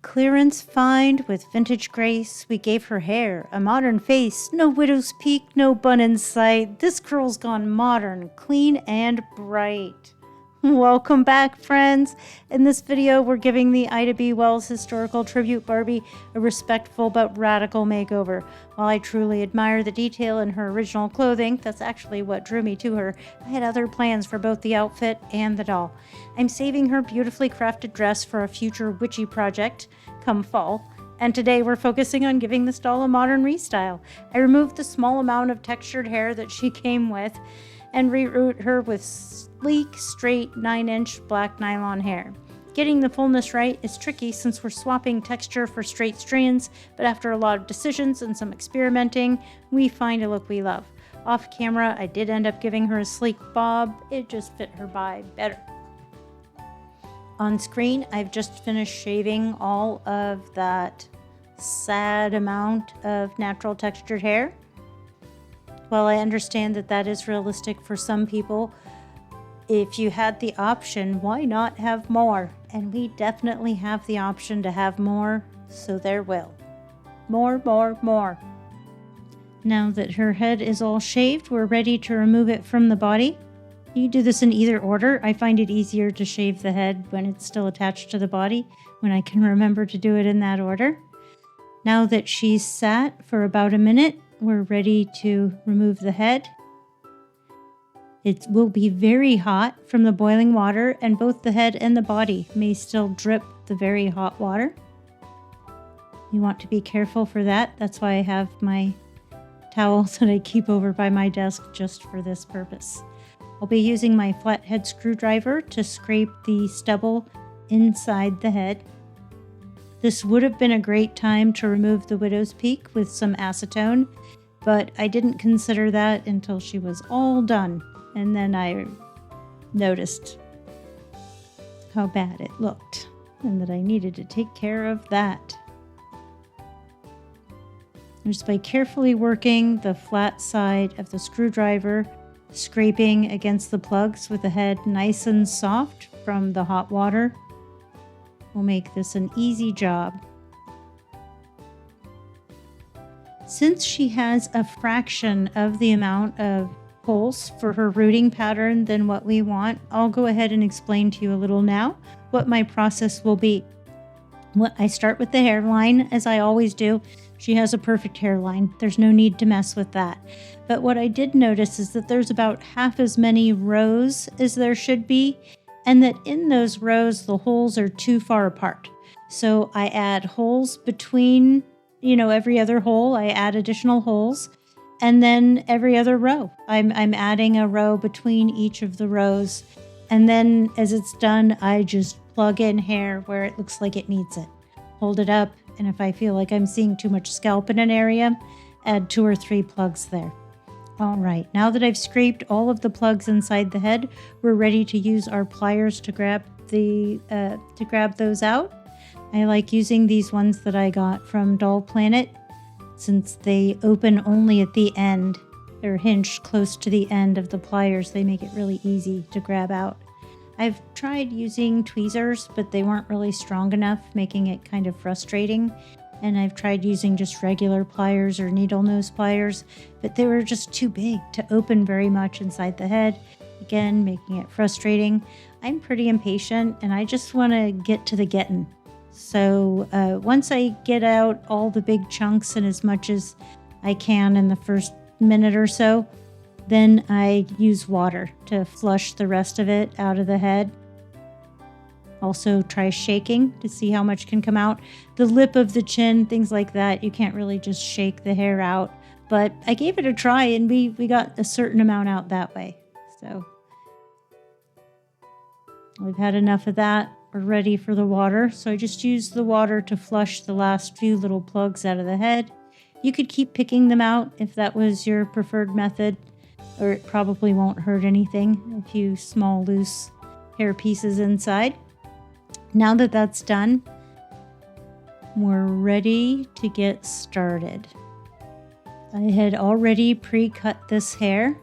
clearance find with vintage grace. We gave her hair a modern face. No widow's peak, no bun in sight. This girl's gone modern, clean and bright. Welcome back, friends. In this video, we're giving the Ida B. Wells historical tribute Barbie a respectful but radical makeover. While I truly admire the detail in her original clothing, that's actually what drew me to her, I had other plans for both the outfit and the doll. I'm saving her beautifully crafted dress for a future witchy project come fall, and today we're focusing on giving this doll a modern restyle. I removed the small amount of textured hair that she came with and reroot her with sleek, straight 9-inch black nylon hair. Getting the fullness right is tricky since we're swapping texture for straight strands, but after a lot of decisions and some experimenting, we find a look we love. Off camera, I did end up giving her a sleek bob. It just fit her vibe better. On screen, I've just finished shaving all of that sad amount of natural textured hair. While I understand that that is realistic for some people, if you had the option, why not have more? And we definitely have the option to have more, so there will. More, more, more. Now that her head is all shaved, we're ready to remove it from the body. You do this in either order. I find it easier to shave the head when it's still attached to the body, when I can remember to do it in that order. Now that she's sat for about a minute, we're ready to remove the head. It will be very hot from the boiling water, and both the head and the body may still drip the very hot water. You want to be careful for that. That's why I have my towels that I keep over by my desk just for this purpose. I'll be using my flathead screwdriver to scrape the stubble inside the head. This would have been a great time to remove the widow's peak with some acetone, but I didn't consider that until she was all done, and then I noticed how bad it looked and that I needed to take care of that. Just by carefully working the flat side of the screwdriver, scraping against the plugs with the head nice and soft from the hot water, will make this an easy job. Since she has a fraction of the amount of holes for her rooting pattern than what we want, I'll go ahead and explain to you a little now what my process will be. I start with the hairline, as I always do. She has a perfect hairline. There's no need to mess with that. But what I did notice is that there's about half as many rows as there should be, and that in those rows, the holes are too far apart. So I add holes between, every other hole. I add additional holes. And then every other row, I'm adding a row between each of the rows. And then as it's done, I just plug in hair where it looks like it needs it. Hold it up, and if I feel like I'm seeing too much scalp in an area, add 2 or 3 plugs there. All right, now that I've scraped all of the plugs inside the head, we're ready to use our pliers to grab those out. I like using these ones that I got from Doll Planet, since they open only at the end. They're hinged close to the end of the pliers. They make it really easy to grab out. I've tried using tweezers, but they weren't really strong enough, making it kind of frustrating. And I've tried using just regular pliers or needle nose pliers, but they were just too big to open very much inside the head. Again, making it frustrating. I'm pretty impatient, and I just want to get to the getting. So once I get out all the big chunks and as much as I can in the first minute or so, then I use water to flush the rest of it out of the head. Also try shaking to see how much can come out. The lip of the chin, things like that, you can't really just shake the hair out. But I gave it a try, and we got a certain amount out that way. So we've had enough of that. We're ready for the water. So I just used the water to flush the last few little plugs out of the head. You could keep picking them out if that was your preferred method, or it probably won't hurt anything. A few small loose hair pieces inside. Now that that's done, we're ready to get started. I had already pre-cut this hair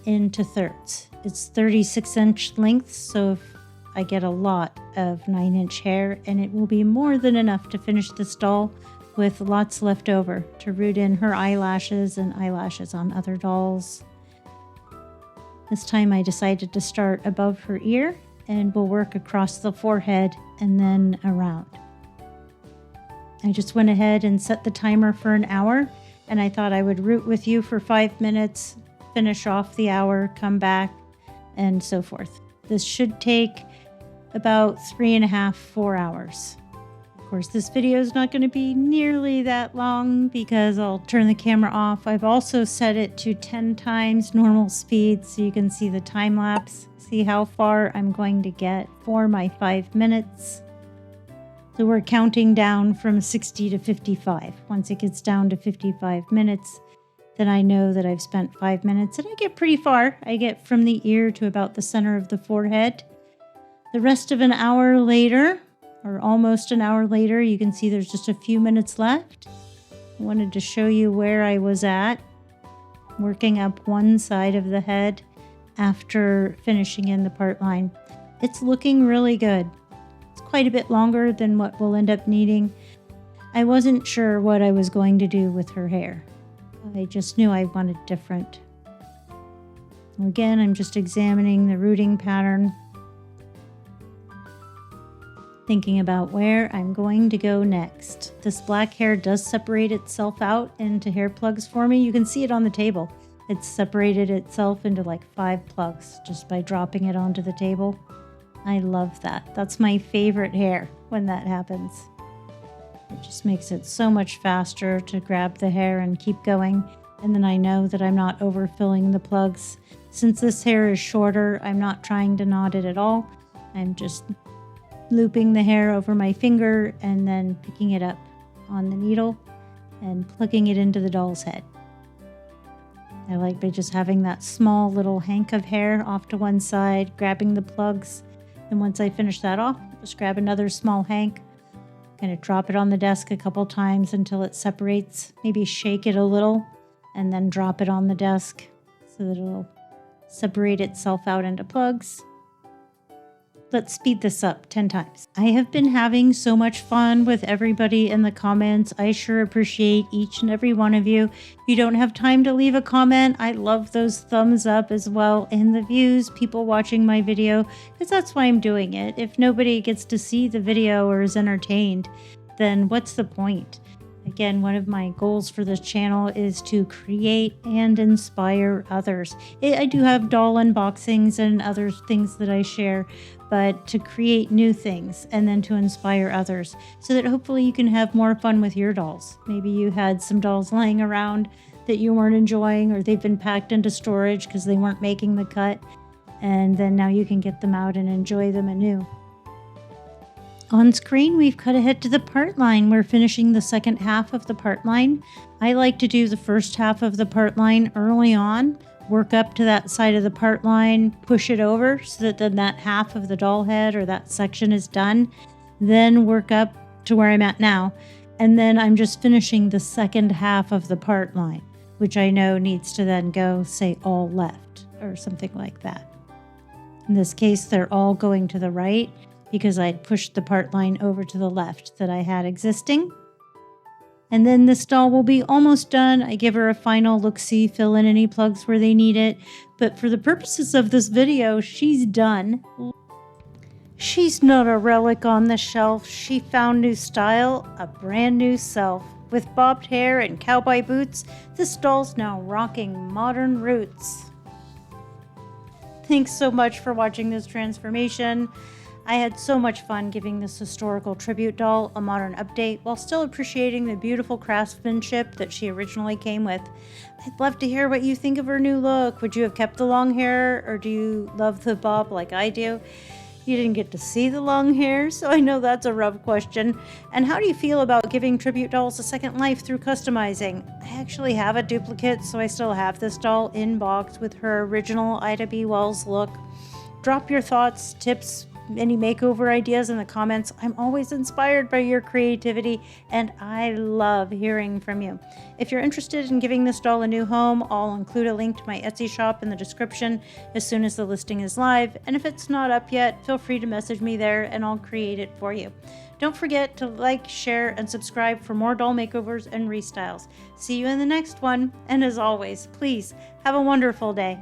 into thirds. It's 36-inch length, so if I get a lot of 9-inch hair, and it will be more than enough to finish this doll with lots left over to root in her eyelashes and eyelashes on other dolls. This time I decided to start above her ear, and we'll work across the forehead and then around. I just went ahead and set the timer for an hour, and I thought I would root with you for 5 minutes, finish off the hour, come back, and so forth. This should take about 3.5 to 4 hours. Of course, this video is not going to be nearly that long because I'll turn the camera off. I've also set it to 10 times normal speed so you can see the time lapse, see how far I'm going to get for my 5 minutes. So we're counting down from 60 to 55. Once it gets down to 55 minutes, then I know that I've spent 5 minutes, and I get pretty far. I get from the ear to about the center of the forehead. The rest of an hour later, or almost an hour later, you can see there's just a few minutes left. I wanted to show you where I was at, working up one side of the head after finishing in the part line. It's looking really good. It's quite a bit longer than what we'll end up needing. I wasn't sure what I was going to do with her hair. I just knew I wanted different. Again, I'm just examining the rooting pattern, thinking about where I'm going to go next. This black hair does separate itself out into hair plugs for me. You can see it on the table. It's separated itself into like 5 plugs just by dropping it onto the table. I love that. That's my favorite hair when that happens. It just makes it so much faster to grab the hair and keep going. And then I know that I'm not overfilling the plugs. Since this hair is shorter, I'm not trying to knot it at all. I'm just looping the hair over my finger and then picking it up on the needle and plugging it into the doll's head. I like by just having that small little hank of hair off to one side, grabbing the plugs. And once I finish that off, just grab another small hank, kind of drop it on the desk a couple times until it separates. Maybe shake it a little and then drop it on the desk so that it'll separate itself out into plugs. Let's speed this up 10 times. I have been having so much fun with everybody in the comments. I sure appreciate each and every one of you. If you don't have time to leave a comment, I love those thumbs up as well, and the views, people watching my video, because that's why I'm doing it. If nobody gets to see the video or is entertained, then what's the point? Again, one of my goals for this channel is to create and inspire others. I do have doll unboxings and other things that I share, but to create new things and then to inspire others so that hopefully you can have more fun with your dolls. Maybe you had some dolls laying around that you weren't enjoying, or they've been packed into storage because they weren't making the cut, and then now you can get them out and enjoy them anew. On screen, we've cut ahead to the part line. We're finishing the second half of the part line. I like to do the first half of the part line early on, work up to that side of the part line, push it over so that then that half of the doll head or that section is done, then work up to where I'm at now. And then I'm just finishing the second half of the part line, which I know needs to then go, say, all left or something like that. In this case, they're all going to the right, because I'd pushed the part line over to the left that I had existing. And then this doll will be almost done. I give her a final look-see, fill in any plugs where they need it. But for the purposes of this video, she's done. She's not a relic on the shelf. She found new style, a brand new self. With bobbed hair and cowboy boots, this doll's now rocking modern roots. Thanks so much for watching this transformation. I had so much fun giving this historical tribute doll a modern update while still appreciating the beautiful craftsmanship that she originally came with. I'd love to hear what you think of her new look. Would you have kept the long hair, or do you love the bob like I do? You didn't get to see the long hair, so I know that's a rough question. And how do you feel about giving tribute dolls a second life through customizing? I actually have a duplicate, so I still have this doll in box with her original Ida B. Wells look. Drop your thoughts, tips, any makeover ideas in the comments. I'm always inspired by your creativity, and I love hearing from you. If you're interested in giving this doll a new home, I'll include a link to my Etsy shop in the description as soon as the listing is live. And if it's not up yet, feel free to message me there and I'll create it for you. Don't forget to like, share, and subscribe for more doll makeovers and restyles. See you in the next one. And as always, please have a wonderful day.